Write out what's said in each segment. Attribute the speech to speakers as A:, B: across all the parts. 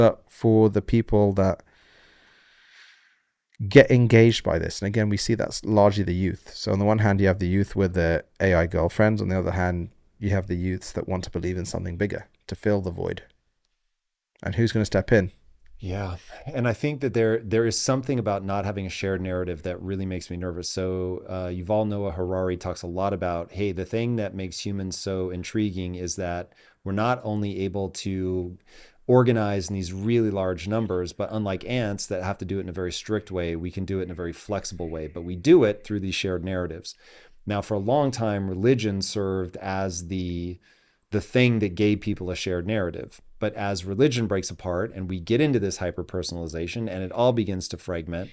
A: But for the people that get engaged by this, and again, we see that's largely the youth. So on the one hand, you have the youth with their AI girlfriends. On the other hand, you have the youths that want to believe in something bigger to fill the void. And who's going to step in?
B: Yeah, and I think that there is something about not having a shared narrative that really makes me nervous. So Yuval Noah Harari talks a lot about, hey, the thing that makes humans so intriguing is that we're not only able to organize in these really large numbers, but unlike ants that have to do it in a very strict way, we can do it in a very flexible way. But we do it through these shared narratives. Now, for a long time, religion served as the thing that gave people a shared narrative. But as religion breaks apart and we get into this hyper personalization and it all begins to fragment,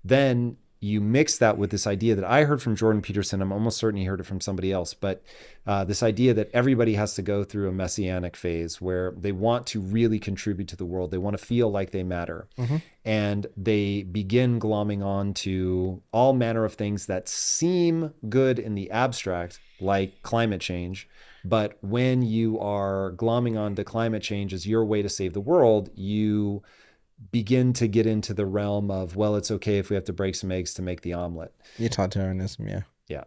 B: then you mix that with this idea that I heard from Jordan Peterson. I'm almost certain he heard it from somebody else, but this idea that everybody has to go through a messianic phase where they want to really contribute to the world. They want to feel like they matter.
A: Mm-hmm.
B: And they begin glomming on to all manner of things that seem good in the abstract, like climate change. But when you are glomming on to climate change as your way to save the world, you begin to get into the realm of, well, it's okay if we have to break some eggs to make the omelet.
A: Utilitarianism, yeah.
B: Yeah.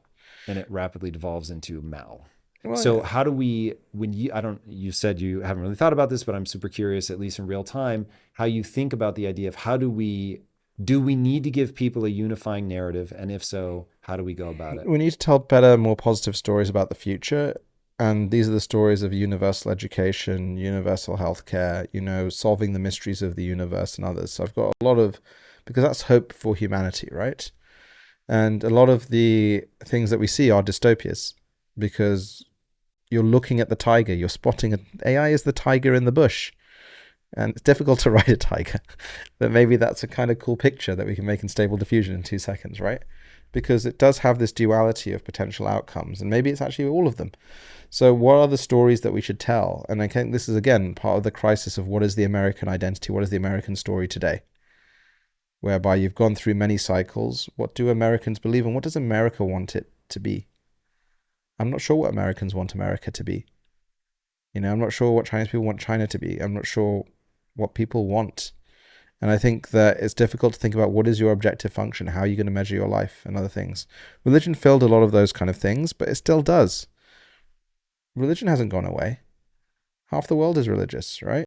B: And it rapidly devolves into Mao.
A: Well,
B: So
A: yeah.
B: how do we, when you, I don't, you said you haven't really thought about this, but I'm super curious, at least in real time, how you think about the idea of how do we need to give people a unifying narrative? And if so, how do we go about it?
A: We need to tell better, more positive stories about the future. And these are the stories of universal education, universal healthcare, solving the mysteries of the universe and others. So I've got a lot of, because that's hope for humanity, right? And a lot of the things that we see are dystopias because you're looking at the tiger, you're spotting it. AI is the tiger in the bush. And it's difficult to ride a tiger, but maybe that's a kind of cool picture that we can make in Stable Diffusion in 2 seconds, right? Because it does have this duality of potential outcomes, and maybe it's actually all of them. So what are the stories that we should tell? And I think this is, again, part of the crisis of what is the American identity? What is the American story today? Whereby you've gone through many cycles. What do Americans believe in? What does America want it to be? I'm not sure what Americans want America to be. I'm not sure what Chinese people want China to be. I'm not sure what people want. And I think that it's difficult to think about what is your objective function, how are you going to measure your life and other things. Religion filled a lot of those kind of things, but it still does. Religion hasn't gone away. Half the world is religious, right?